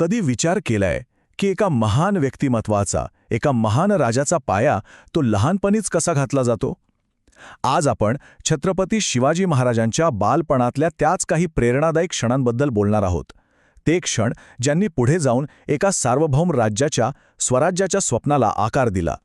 कधी विचार केलाय की एका महान व्यक्तिमत्वाचा, एका महान राजाचा पाया तो लहानपणीच कसा घातला जातो? आज आपण छत्रपती शिवाजी महाराजांच्या बालपणातल्या त्याच काही प्रेरणादायी क्षणांबद्दल बोलणार आहोत. ते क्षण ज्यांनी पुढे जाऊन एका सार्वभौम राज्याच्या, स्वराज्याच्या स्वप्नाला आकार दिला.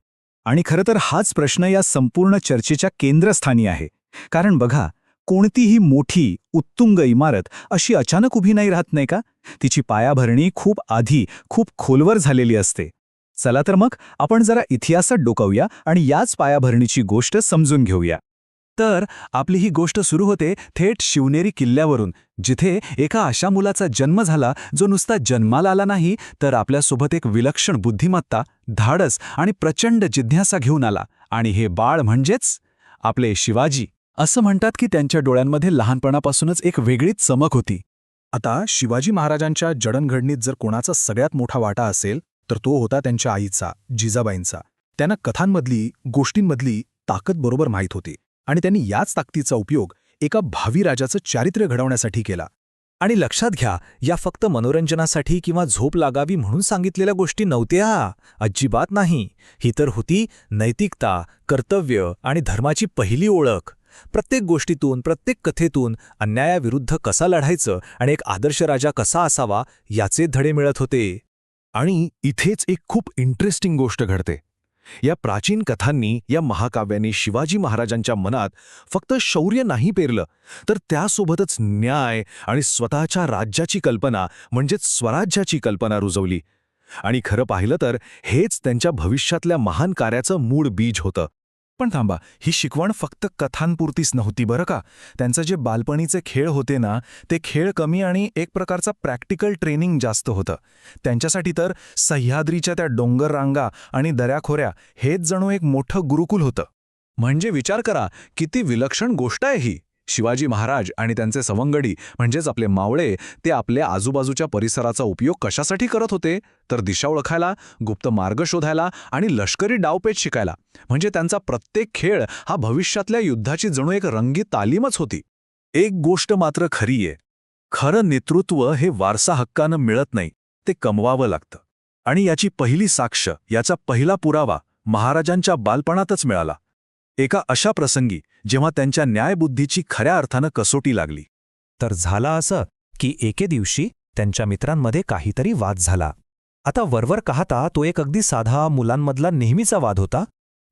आणि खरं तर हाच प्रश्न या संपूर्ण चर्चेच्या केंद्रस्थानी आहे. कारण बघा, कोणतीही मोठी उत्तुंग इमारत अशी अचानक उभी नाही राहत, नाही का? तिची पायाभरणी खूप आधी, खूप खोलवर झालेली असते. चला तर मग आपण जरा इतिहासात डोकावूया आणि याच पायाभरणीची गोष्ट समजून घेऊया. तर आपली ही गोष्ट सुरू होते थेट शिवनेरी किल्ल्यावरून, जिथे एका अशा मुलाचा जन्म झाला जो नुसता जन्माला आला नाही, तर आपल्यासोबत एक विलक्षण बुद्धिमत्ता, धाडस आणि प्रचंड जिज्ञासा घेऊन आला. आणि हे बाळ म्हणजेच आपले शिवाजी. असं म्हणतात की त्यांच्या डोळ्यांमध्ये लहानपणापासूनच एक वेगळीच चमक होती. आता शिवाजी महाराजांच्या जडणघडणीत जर कोणाचा सगळ्यात मोठा वाटा असेल तर तो होता त्यांच्या आईचा, जिजाबाईंचा. त्यांना कथांमधली, गोष्टींमधली ताकद बरोबर माहीत होती आणि त्यांनी याच ताकदीचा उपयोग एका भावी राजाचं चारित्र्य घडवण्यासाठी केला. आणि लक्षात घ्या, या फक्त मनोरंजनासाठी किंवा झोप लागावी म्हणून सांगितलेल्या गोष्टी नव्हत्या. अजिबात नाही. ही तर होती नैतिकता, कर्तव्य आणि धर्माची पहिली ओळख. प्रत्येक गोष्टीतून, प्रत्येक कथेतून अन्यायाविरुद्ध कसा लढायचं आणि एक आदर्श राजा कसा असावा याचे धडे मिळत होते. आणि इथेच एक खूप इंटरेस्टिंग गोष्ट घडते. या प्राचीन कथांनी, या महाकाव्यांनी शिवाजी महाराजांच्या मनात फक्त शौर्य नाही पेरलं, तर त्यासोबतच न्याय आणि स्वतःच्या राज्याची कल्पना, म्हणजेच स्वराज्याची कल्पना रुजवली. आणि खरं पाहिलं तर हेच त्यांच्या भविष्यातल्या महान कार्याचं मूळ बीज होतं. पण थांबा, ही शिकवण फक्त कथांपुरतीच नव्हती बरं का. त्यांचे जे बालपणीचे खेळ होते ना, ते खेळ कमी आणि एक प्रकारचा प्रॅक्टिकल ट्रेनिंग जास्त होतं. त्यांच्यासाठी तर सह्याद्रीच्या त्या डोंगर रांगा आणि दऱ्याखोऱ्या हेच जणू एक मोठं गुरुकुल होतं. म्हणजे विचार करा, किती विलक्षण गोष्ट आहे ही. शिवाजी महाराज आणि त्यांचे सवंगडी, म्हणजेच आपले मावळे, ते आपल्या आजूबाजूच्या परिसराचा उपयोग कशासाठी करत होते? तर दिशा ओळखायला, गुप्त मार्ग शोधायला आणि लष्करी डावपेच शिकायला. म्हणजे त्यांचा प्रत्येक खेळ हा भविष्यातल्या युद्धाची जणू एक रंगीत तालीमच होती. एक गोष्ट मात्र खरी आहे, खरं नेतृत्व हे वारसा हक्कानं मिळत नाही, ते कमवावं लागतं. आणि याची पहिली साक्ष, याचा पहिला पुरावा महाराजांच्या बालपणातच मिळाला. एका अशा प्रसंगी जेव्हा त्यांच्या न्यायबुद्धीची खऱ्या अर्थानं कसोटी लागली. तर झालं असं की एके दिवशी त्यांच्या मित्रांमध्ये काहीतरी वाद झाला. आता वरवर पाहता तो एक अगदी साधा मुलांमधला नेहमीचा वाद होता.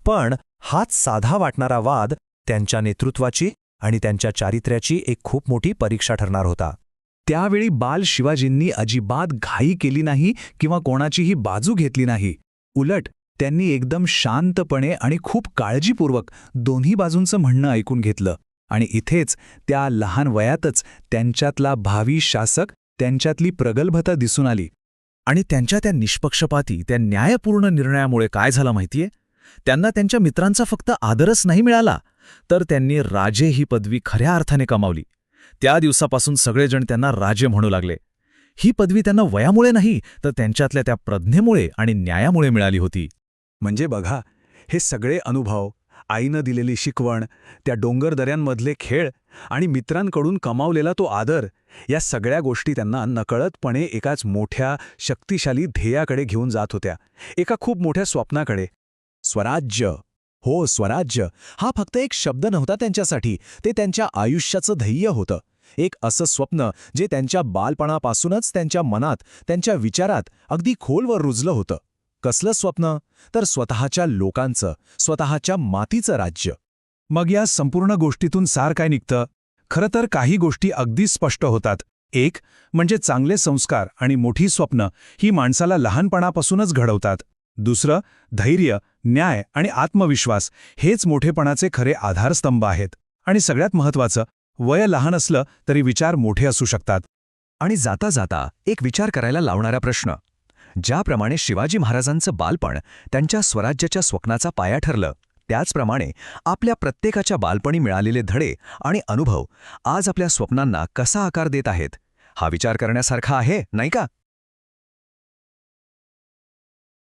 पण हाच साधा वाटणारा वाद त्यांच्या नेतृत्वाची आणि त्यांच्या चारित्र्याची एक खूप मोठी परीक्षा ठरणार होता. त्यावेळी बाल शिवाजींनी अजिबात घाई केली नाही किंवा कोणाचीही बाजू घेतली नाही. उलट त्यांनी एकदम शांतपणे आणि खूप काळजीपूर्वक दोन्ही बाजूंचं म्हणणं ऐकून घेतलं. आणि इथेच त्या लहान वयातच त्यांच्यातला भावी शासक, त्यांच्यातली प्रगल्भता दिसून आली. आणि त्यांच्या त्या निष्पक्षपाती, त्या न्यायपूर्ण निर्णयामुळे काय झालं माहितीये? त्यांना त्यांच्या मित्रांचा फक्त आदरच नाही मिळाला, तर त्यांनी राजे ही पदवी खऱ्या अर्थाने कमावली. त्या दिवसापासून सगळेजण त्यांना राजे म्हणू लागले. ही पदवी त्यांना वयामुळे नाही, तर त्यांच्यातल्या त्या प्रज्ञेमुळे आणि न्यायामुळे मिळाली होती. म्हणजे बघा, हे सगळे अनुभव, आईनं दिलेली शिकवण, त्या डोंगर दऱ्यांमधले खेळ आणि मित्रांकडून कमावलेला तो आदर, या सगळ्या गोष्टी त्यांना नकळतपणे एकाच मोठ्या, शक्तिशाली ध्येयाकडे घेऊन जात होत्या. एका खूप मोठ्या स्वप्नाकडे. स्वराज्य. हो, स्वराज्य हा फक्त एक शब्द नव्हता त्यांच्यासाठी, ते त्यांच्या आयुष्याचं ध्येय होतं. एक असं स्वप्न जे त्यांच्या बालपणापासूनच त्यांच्या मनात, त्यांच्या विचारात अगदी खोलवर रुजलं होतं. कसलं स्वप्न? तर स्वतःच्या लोकांचं, स्वतःच्या मातीचं राज्य. मग या संपूर्ण गोष्टीतून सार काय निघतं? खरं तर काही गोष्टी अगदी स्पष्ट होतात. एक म्हणजे चांगले संस्कार आणि मोठी स्वप्न ही माणसाला लहानपणापासूनच घडवतात. दुसरं, धैर्य, न्याय आणि आत्मविश्वास हेच मोठेपणाचे खरे आधारस्तंभ आहेत. आणि सगळ्यात महत्त्वाचं, वय लहान असलं तरी विचार मोठे असू शकतात. आणि जाता जाता एक विचार करायला लावणारा प्रश्न. ज्याप्रमाणे शिवाजी महाराजांचं बालपण त्यांच्या स्वराज्याच्या स्वप्नाचा पाया ठरलं, त्याचप्रमाणे आपल्या प्रत्येकाच्या बालपणी मिळालेले धडे आणि अनुभव आज आपल्या स्वप्नांना कसा आकार देत आहेत, हा विचार करण्यासारखा आहे, नाही का?